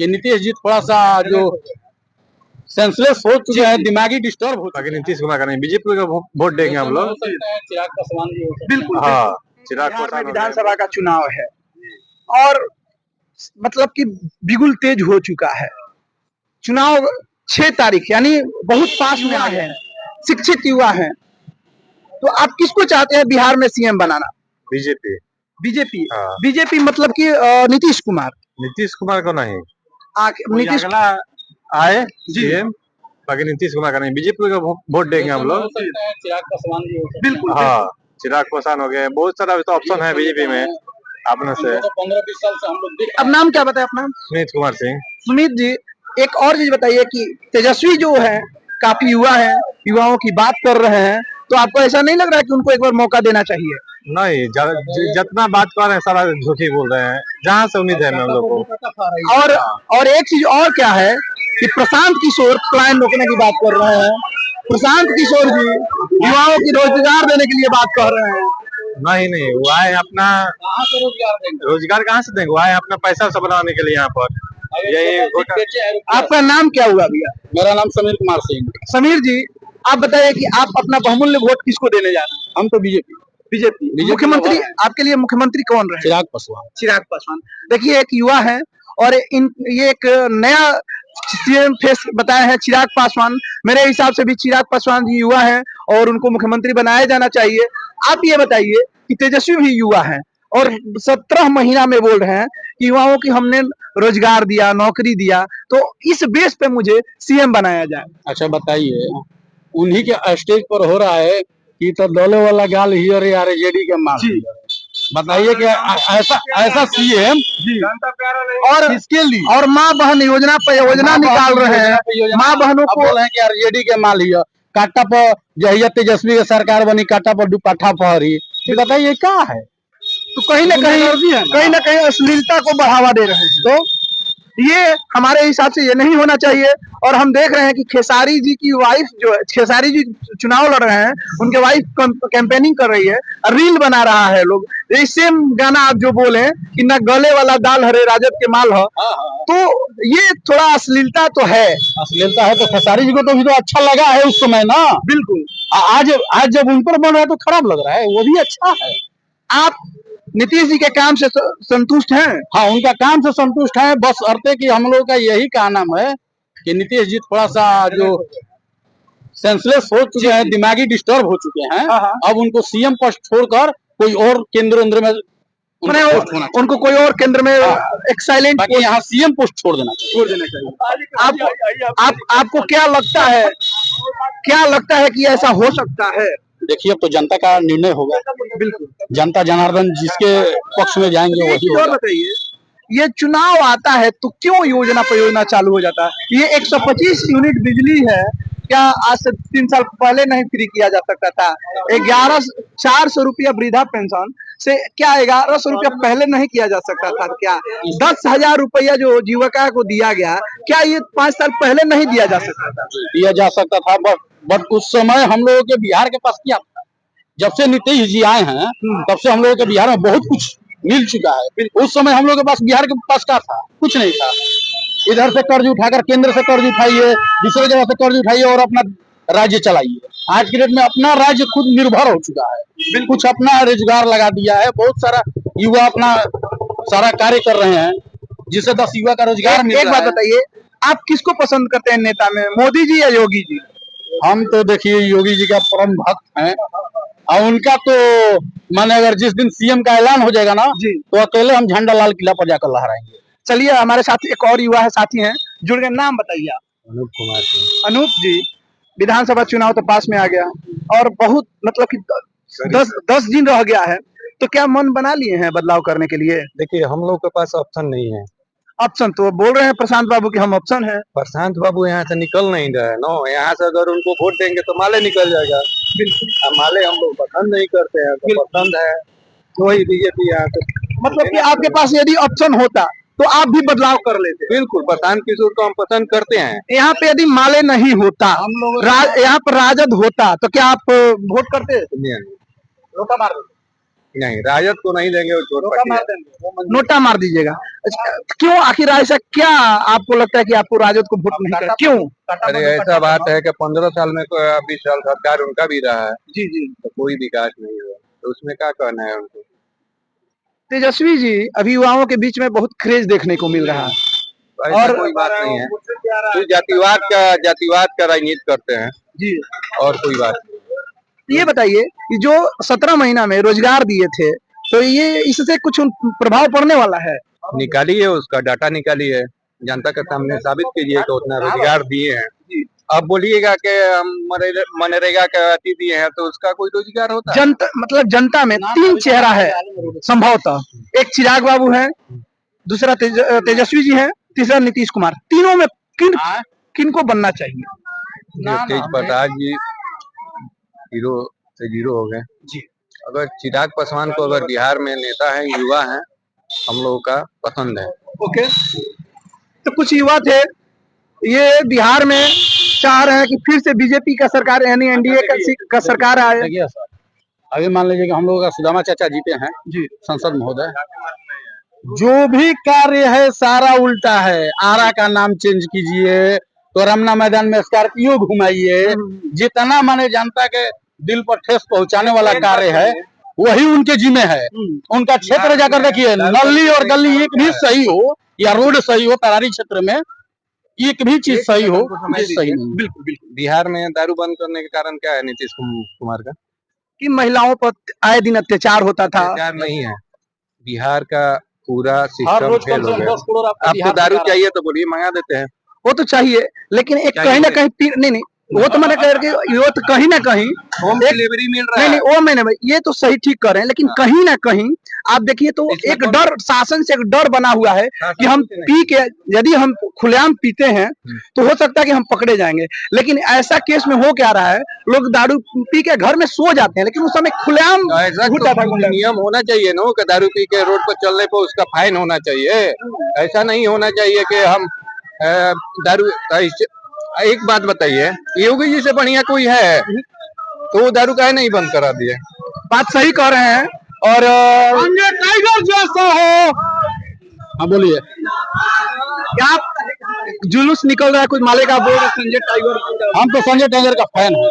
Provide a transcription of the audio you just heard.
कि नीतीश जी थोड़ा सा जो सेंसलेस हो चुके हैं, दिमागी डिस्टर्ब हो चुके हैं। नीतीश कुमार का नहीं, बीजेपी का वोट देंगे हम लोग। चिराग पासवान जी हो सकते हैं। बिल्कुल हाँ, चिराग बिहार में पासवान विधानसभा का चुनाव है और मतलब कि बिगुल तेज हो चुका है। चुनाव 6 तारीख यानी बहुत पास में आ गए हैं, शिक्षित युवा हैं, तो आप किसको चाहते हैं बिहार में सीएम बनाना? बीजेपी। बीजेपी। हाँ। बीजेपी मतलब कि नीतीश कुमार। नीतीश कुमार को नहीं, नीतीश आए सीएम, बाकी नीतीश कुमार का नहीं, बीजेपी का वोट देंगे हम लोग। चिराग पासवान जी हो सकते हैं। बिल्कुल हाँ, चिराग पासवान हो गए, बहुत सारा तो ऑप्शन है बीजेपी में अपने से। 15-20 साल से हम लोग अब नाम क्या बताए अपना? सुमित कुमार सिंह। सुमित जी, एक और चीज बताइए कि तेजस्वी जो है काफी युवा है, युवाओं की बात कर रहे हैं, तो आपको ऐसा नहीं लग रहा है कि उनको एक बार मौका देना चाहिए? नहीं, जितना बात कर रहे हैं सारा झूठी बोल रहे हैं, जहाँ से उम्मीद है हम लोग को। और एक चीज और क्या है कि प्रशांत किशोर प्लान रोकने की बात कर रहे हैं। प्रशांत किशोर जी युवाओं की रोजगार देने के लिए बात कर रहे हैं। नहीं, वो आए अपना रोजगार कहाँ से देंगे, वो आए अपना पैसा सब बनाने के लिए यहाँ पर। यही आपका नाम क्या हुआ भैया? मेरा नाम समीर कुमार सिंह। समीर जी, आप बताइए कि आप अपना बहुमूल्य वोट किसको देने जा रहे हैं? हम तो बीजेपी। बीजेपी। मुख्यमंत्री आपके लिए मुख्यमंत्री कौन रहे? चिराग पासवान। चिराग पासवान। देखिए एक युवा है और ये एक नया सीएम फेस बताए हैं चिराग पासवान। मेरे हिसाब से भी चिराग पासवान जी युवा हैं और उनको मुख्यमंत्री बनाया जाना चाहिए। आप ये बताइए कि तेजस्वी भी युवा हैं और 17 महीना में बोल रहे हैं कि युवाओं की हमने रोजगार दिया, नौकरी दिया, तो इस बेस पे मुझे सीएम बनाया जाए। अच्छा बताइए, उन्हीं के स्टेज पर हो रहा है कि तो डोले वाला गाल हियर यार जेडी के माल। बताइए कि ऐसा सीएम और किसके लिए? और माँ बहन योजना पे योजना निकाल रहे हैं, माँ बहनों को बोल रहे हैं कि यार जेडी के माल हियर, काटा पर जहिया तेजस्वी के सरकार बनी काटा पर दुपट्टा पहरी। बताइए क्या है? तो कहीं ना कहीं अश्लीलता को बढ़ावा दे रहे हैं। तो ये हमारे हिसाब से ये नहीं होना चाहिए। और हम देख रहे हैं कि खेसारी जी की वाइफ जो है, खेसारी जी चुनाव लड़ रहे हैं, उनके वाइफ कैंपेनिंग कर रही है, रील बना रहा है लोग। ये सेम गाना आप जो बोले कि न गले वाला दाल हरे राजद के माल हो, तो ये थोड़ा अश्लीलता तो है। अश्लीलता है तो खेसारी जी को तो भी तो अच्छा लगा है उस समय ना। बिल्कुल। आज जब उन पर बन रहा है तो खराब लग रहा है, वो भी अच्छा है। आप नीतीश जी के काम से संतुष्ट हैं? हाँ, उनका काम से संतुष्ट है, बस अर्थे कि हम लोग का यही कहना है कि नीतीश जी थोड़ा सा जो सेंसलेस हो चुके हैं, दिमागी डिस्टर्ब हो चुके हैं। अब उनको सीएम पोस्ट छोड़कर कोई और केंद्र में उनको कोई और केंद्र में एक साइलेंट यहाँ सीएम पोस्ट छोड़ देना चाहिए। आपको क्या लगता है कि ऐसा हो सकता है? देखिए, अब तो जनता का निर्णय होगा। बिल्कुल, जनता जनार्दन जिसके पक्ष में जाएंगे वही होगा। बताइए, ये चुनाव आता है तो क्यों योजना परियोजना चालू हो जाता है? ये 125 यूनिट बिजली है, क्या आज से 3 साल पहले नहीं फ्री किया जा सकता था? 400 रुपया वृद्धा पेंशन से क्या 1100 रुपया पहले नहीं किया जा सकता था? क्या 10,000 रुपया जो जीविका को दिया गया, क्या ये 5 साल पहले नहीं दिया जा सकता था? दिया जा सकता था, बट उस समय हम लोगों के बिहार के पास क्या था? जब से नीतीश जी आए हैं तब से हम लोगों के बिहार में बहुत कुछ मिल चुका है। उस समय हम लोग के पास बिहार के पास क्या था? कुछ नहीं था। इधर से कर्ज उठाकर केंद्र से कर्ज उठाइए, दूसरे जगह से कर्ज उठाइए और अपना राज्य चलाइए। आज के डेट में अपना राज्य खुद निर्भर हो चुका है, कुछ अपना रोजगार लगा दिया है। बहुत सारा युवा अपना सारा कार्य कर रहे हैं, जिससे 10 युवा का रोजगार मिल रहा है। एक बात बताइए, आप किसको पसंद करते हैं नेता में, मोदी जी या योगी जी? हम तो देखिए योगी जी का परम भक्त हैं और उनका तो माने अगर जिस दिन सीएम का ऐलान हो जाएगा ना जी, तो अकेले हम झंडा लाल किला पर जाकर लहराएंगे। चलिए, हमारे साथ एक और युवा है, साथी हैं, जुड़ गए। नाम बताइए आप। अनूप कुमार सिंह। अनूप जी, विधानसभा चुनाव तो पास में आ गया और बहुत मतलब कि 10 दिन रह गया है, तो क्या मन बना लिए हैं बदलाव करने के लिए? देखिए, हम लोग के पास ऑप्शन नहीं है। ऑप्शन तो बोल रहे हैं प्रशांत बाबू की हम ऑप्शन है। प्रशांत बाबू यहाँ से निकल नहीं रहे नो, यहाँ से अगर उनको वोट देंगे तो माले निकल जाएगा। बिल्कुल, माले हम लोग पसंद नहीं करते हैं, तो पसंद है वही बीजेपी यहाँ से। मतलब कि आपके पास यदि ऑप्शन होता तो आप भी बदलाव कर लेते? बिल्कुल, प्रशांत किशोर को हम पसंद करते हैं। यहाँ पे यदि माले नहीं होता, हम लोग यहाँ पर राजद होता, तो क्या आप वोट करते? नहीं, रोका मार नहीं, राजद को नहीं देंगे, वो छोट पार्टी है। नोटा मार दीजिएगा। अच्छा, क्यों आखिर ऐसा क्या आपको लगता है कि आपको राजद को वोट नहीं करना क्यों? अरे ऐसा बात है कि 15 साल में 20 साल सरकार उनका भी रहा है, जी जी। तो कोई विकास नहीं हुआ, तो उसमें क्या कहना है उनको। तेजस्वी जी अभी युवाओं के बीच में बहुत क्रेज देखने को मिल रहा है ऐसा और कोई बात नहीं है, तो जातिवाद का राजनीति करते हैं जी। और कोई बात नहीं। ये बताइए कि जो 17 महीना में रोजगार दिए थे तो ये इससे कुछ प्रभाव पड़ने वाला है? निकालिए, उसका डाटा निकालिए, जनता के सामने साबित कीजिए कि उतना रोजगार दिए हैं। अब बोलिएगा कि हम मनरेगा का अति दिए हैं, तो उसका कोई रोजगार होता है? जनता मतलब जनता में 3 चेहरा है संभवतः, एक चिराग बाबू है, दूसरा तेजस्वी जी है, तीसरा नीतीश कुमार। तीनों में किन को बनना चाहिए? तेज प्रताप जी हीरो से जीरो हो गए जी। अगर चिराग पासवान को अगर बिहार में नेता है, युवा है, हम लोगों का पसंद है। ओके, तो कुछ युवा थे ये बिहार में चाह रहे हैं कि फिर से बीजेपी का सरकार यानी एनडीए का सरकार आए। देखिए सर, अभी मान लीजिए कि हम लोग का सुदामा चाचा जीते हैं जी। संसद महोदय, जो भी कार्य है सारा उल्टा है। आरा का नाम चेंज कीजिए, तो रमना मैदान में स्कॉर्पियो घुमाइए, जितना माने जनता के दिल पर ठेस पहुंचाने वाला कार्य है वही उनके जिम्मे है। उनका क्षेत्र जाकर देखिए, नली और गली एक भी सही हो या रोड सही हो, तरारी क्षेत्र में एक भी चीज सही हो, सही नहीं। बिल्कुल बिल्कुल। बिहार में दारू बंद करने के कारण क्या है नीतीश कुमार का? कि महिलाओं पर आए दिन अत्याचार होता था। अत्याचार नहीं है, बिहार का पूरा हर सिस्टम रोज फेल कम हो से कम गया। 10 करोड़ आपको दारू चाहिए तो बोलिए, मंगा देते हैं। वो तो चाहिए, लेकिन एक कहीं ना कहीं नहीं वो तो मैंने कह रही वो तो कहीं ना कहीं होम डिलीवरी मिल रहा है। नहीं वो मैंने ये तो सही ठीक कर रहे हैं, लेकिन कहीं ना कहीं आप देखिए तो एक डर, शासन से एक डर बना हुआ है कि हम पी के यदि हम खुलेआम पीते हैं तो हो सकता है कि हम पकड़े जाएंगे। लेकिन ऐसा केस में हो क्या रहा है, लोग दारू पी के घर में सो जाते हैं, लेकिन उस समय खुलेआम ऐसा नियम होना चाहिए ना कि दारू पी के रोड पर चलने पर उसका फाइन होना चाहिए। ऐसा नहीं होना चाहिए कि हम दारू। एक बात बताइए, योगी जी से बढ़िया कोई है तो वो दारू काहे नहीं बंद करा दिए? बात सही कह रहे हैं। और टाइगर जैसा हो। हाँ बोलिए। क्या जुलूस निकल रहा है, कुछ माले का बोल संजय टाइगर? हम तो संजय टाइगर का फैन है।